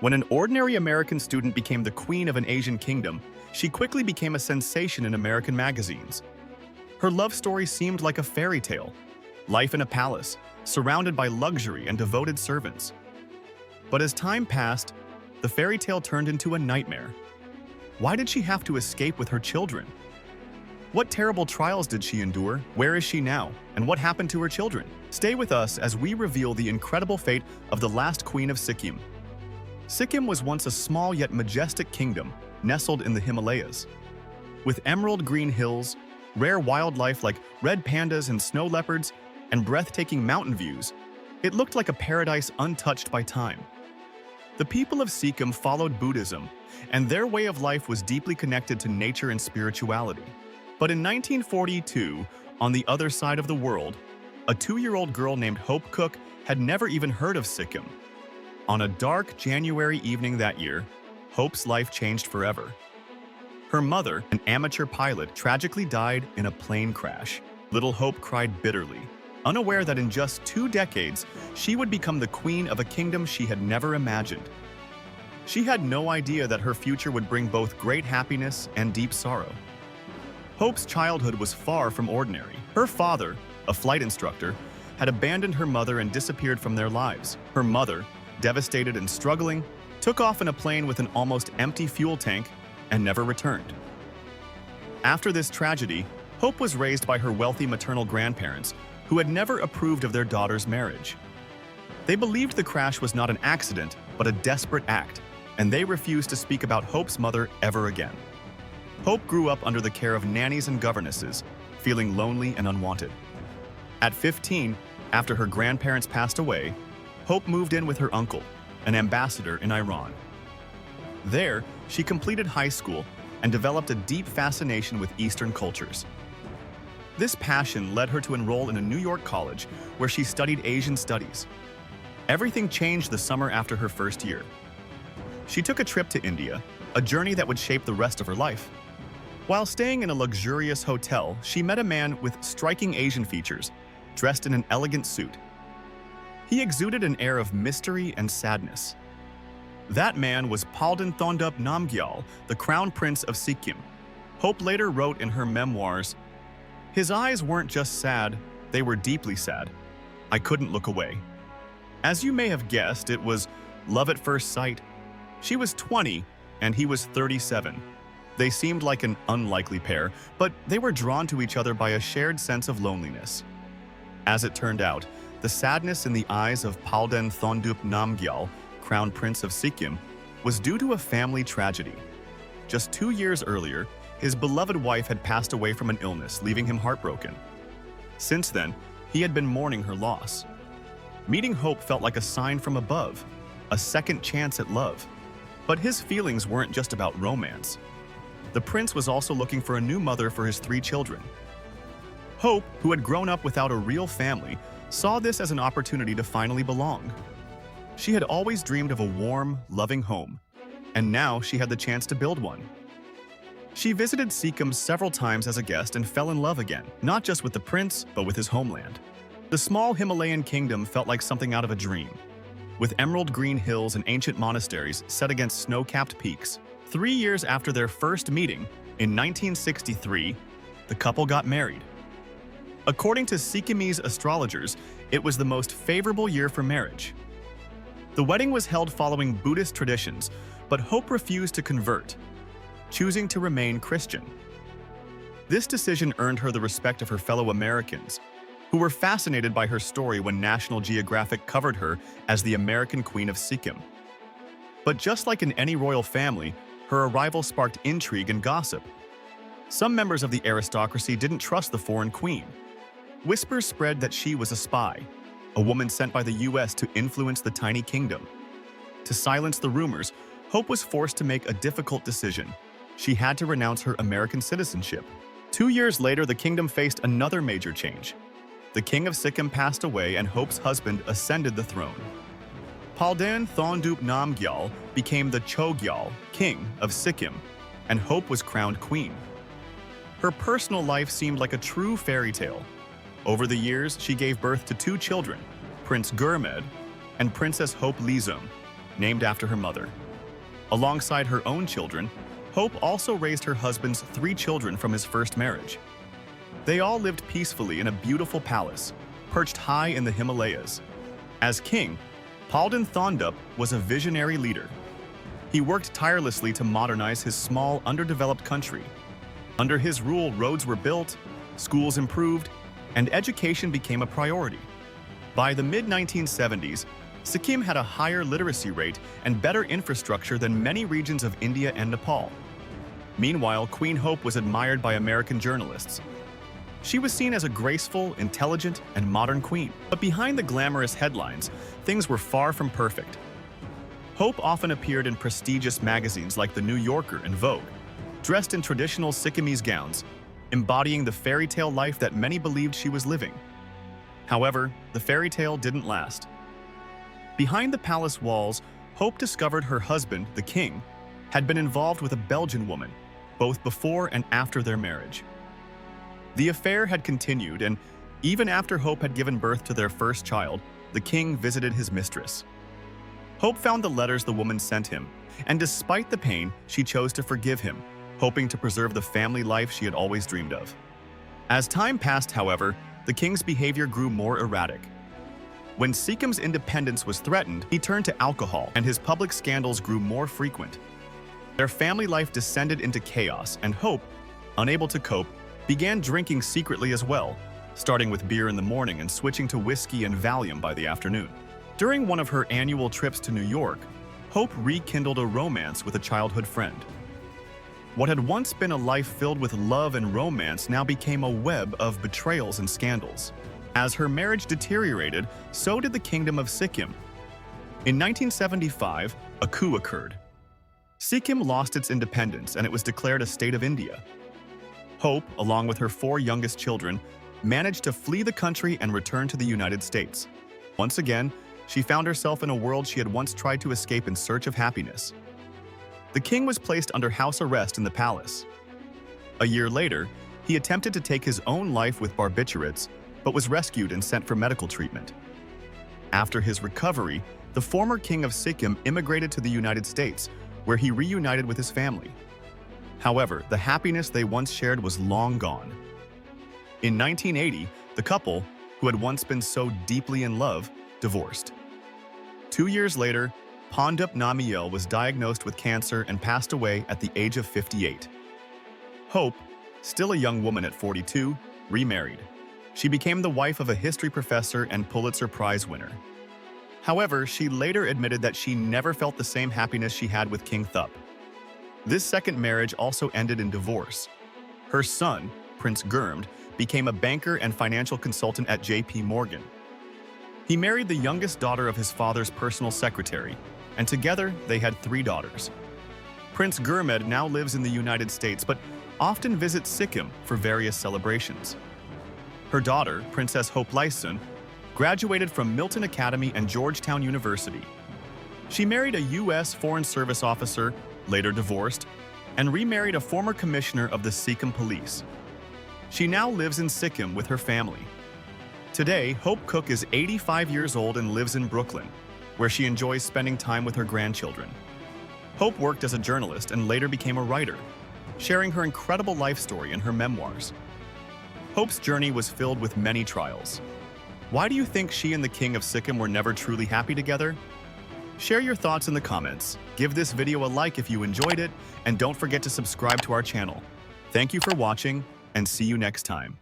When an ordinary American student became the queen of an Asian kingdom, she quickly became a sensation in American magazines. Her love story seemed like a fairy tale, life in a palace, surrounded by luxury and devoted servants. But as time passed, the fairy tale turned into a nightmare. Why did she have to escape with her children? What terrible trials did she endure? Where is she now? And what happened to her children? Stay with us as we reveal the incredible fate of the last queen of Sikkim. Sikkim was once a small yet majestic kingdom nestled in the Himalayas. With emerald green hills, rare wildlife like red pandas and snow leopards, and breathtaking mountain views, it looked like a paradise untouched by time. The people of Sikkim followed Buddhism, and their way of life was deeply connected to nature and spirituality. But in 1942, on the other side of the world, a 2-year-old girl named Hope Cook had never even heard of Sikkim. On a dark January evening that year, Hope's life changed forever. Her mother, an amateur pilot, tragically died in a plane crash. Little Hope cried bitterly, unaware that in just 2 decades, she would become the queen of a kingdom she had never imagined. She had no idea that her future would bring both great happiness and deep sorrow. Hope's childhood was far from ordinary. Her father, a flight instructor, had abandoned her mother and disappeared from their lives. Her mother, devastated and struggling, took off in a plane with an almost empty fuel tank and never returned. After this tragedy, Hope was raised by her wealthy maternal grandparents, who had never approved of their daughter's marriage. They believed the crash was not an accident, but a desperate act, and they refused to speak about Hope's mother ever again. Hope grew up under the care of nannies and governesses, feeling lonely and unwanted. At 15, after her grandparents passed away, Hope moved in with her uncle, an ambassador in Iran. There, she completed high school and developed a deep fascination with Eastern cultures. This passion led her to enroll in a New York college where she studied Asian studies. Everything changed the summer after her first year. She took a trip to India, a journey that would shape the rest of her life. While staying in a luxurious hotel, she met a man with striking Asian features, dressed in an elegant suit. He exuded an air of mystery and sadness. That man was Palden Thondup Namgyal, the Crown Prince of Sikkim. Hope later wrote in her memoirs, "His eyes weren't just sad, they were deeply sad. I couldn't look away." As you may have guessed, it was love at first sight. She was 20 and he was 37. They seemed like an unlikely pair, but they were drawn to each other by a shared sense of loneliness. As it turned out, the sadness in the eyes of Palden Thondup Namgyal, Crown Prince of Sikkim, was due to a family tragedy. Just 2 years earlier, his beloved wife had passed away from an illness, leaving him heartbroken. Since then, he had been mourning her loss. Meeting Hope felt like a sign from above, a second chance at love. But his feelings weren't just about romance. The prince was also looking for a new mother for his 3 children. Hope, who had grown up without a real family, saw this as an opportunity to finally belong. She had always dreamed of a warm, loving home, and now she had the chance to build one. She visited Sikkim several times as a guest and fell in love again, not just with the prince, but with his homeland. The small Himalayan kingdom felt like something out of a dream, with emerald green hills and ancient monasteries set against snow-capped peaks. 3 years after their first meeting, in 1963, the couple got married. According to Sikkimese astrologers, it was the most favorable year for marriage. The wedding was held following Buddhist traditions, but Hope refused to convert, choosing to remain Christian. This decision earned her the respect of her fellow Americans, who were fascinated by her story when National Geographic covered her as the American Queen of Sikkim. But just like in any royal family, her arrival sparked intrigue and gossip. Some members of the aristocracy didn't trust the foreign queen. Whispers spread that she was a spy, a woman sent by the US to influence the tiny kingdom. To silence the rumors, Hope was forced to make a difficult decision. She had to renounce her American citizenship. 2 years later, the kingdom faced another major change. The king of Sikkim passed away and Hope's husband ascended the throne. Palden Thondup Namgyal became the Chogyal, king of Sikkim, and Hope was crowned queen. Her personal life seemed like a true fairy tale. Over the years, she gave birth to 2 children, Prince Gurmed and Princess Hope Lizum. named after her mother. Alongside her own children, Hope also raised her husband's 3 children from his first marriage. They all lived peacefully in a beautiful palace, perched high in the Himalayas. As king, Palden Thondup was a visionary leader. He worked tirelessly to modernize his small, underdeveloped country. Under his rule, roads were built, schools improved, and education became a priority. By the mid-1970s, Sikkim had a higher literacy rate and better infrastructure than many regions of India and Nepal. Meanwhile, Queen Hope was admired by American journalists. She was seen as a graceful, intelligent, and modern queen. But behind the glamorous headlines, things were far from perfect. Hope often appeared in prestigious magazines like The New Yorker and Vogue, dressed in traditional Sikkimese gowns, embodying the fairy tale life that many believed she was living. However, the fairy tale didn't last. Behind the palace walls, Hope discovered her husband, the king, had been involved with a Belgian woman, both before and after their marriage. The affair had continued, and even after Hope had given birth to their first child, the king visited his mistress. Hope found the letters the woman sent him, and despite the pain, she chose to forgive him, hoping to preserve the family life she had always dreamed of. As time passed, however, the king's behavior grew more erratic. When Sikkim's independence was threatened, he turned to alcohol, and his public scandals grew more frequent. Their family life descended into chaos, and Hope, unable to cope, began drinking secretly as well, starting with beer in the morning and switching to whiskey and Valium by the afternoon. During one of her annual trips to New York, Hope rekindled a romance with a childhood friend. What had once been a life filled with love and romance now became a web of betrayals and scandals. As her marriage deteriorated, so did the Kingdom of Sikkim. In 1975, a coup occurred. Sikkim lost its independence and it was declared a state of India. Hope, along with her 4 youngest children, managed to flee the country and return to the United States. Once again, she found herself in a world she had once tried to escape in search of happiness. The king was placed under house arrest in the palace. A year later, he attempted to take his own life with barbiturates, but was rescued and sent for medical treatment. After his recovery, the former king of Sikkim immigrated to the United States, where he reunited with his family. However, the happiness they once shared was long gone. In 1980, the couple, who had once been so deeply in love, divorced. 2 years later, Pondup Namiel was diagnosed with cancer and passed away at the age of 58. Hope, still a young woman at 42, remarried. She became the wife of a history professor and Pulitzer Prize winner. However, she later admitted that she never felt the same happiness she had with King Thup. This second marriage also ended in divorce. Her son, Prince Gurmd, became a banker and financial consultant at J.P. Morgan. He married the youngest daughter of his father's personal secretary, and together they had 3 daughters. Prince Gurmd now lives in the United States but often visits Sikkim for various celebrations. Her daughter, Princess Hope Lyson, graduated from Milton Academy and Georgetown University. She married a U.S. Foreign Service officer, later divorced, and remarried a former commissioner of the Sikkim police. She now lives in Sikkim with her family. Today, Hope Cook is 85 years old and lives in Brooklyn, where she enjoys spending time with her grandchildren. Hope worked as a journalist and later became a writer, sharing her incredible life story in her memoirs. Hope's journey was filled with many trials. Why do you think she and the King of Sikkim were never truly happy together? Share your thoughts in the comments, give this video a like if you enjoyed it, and don't forget to subscribe to our channel. Thank you for watching, and see you next time.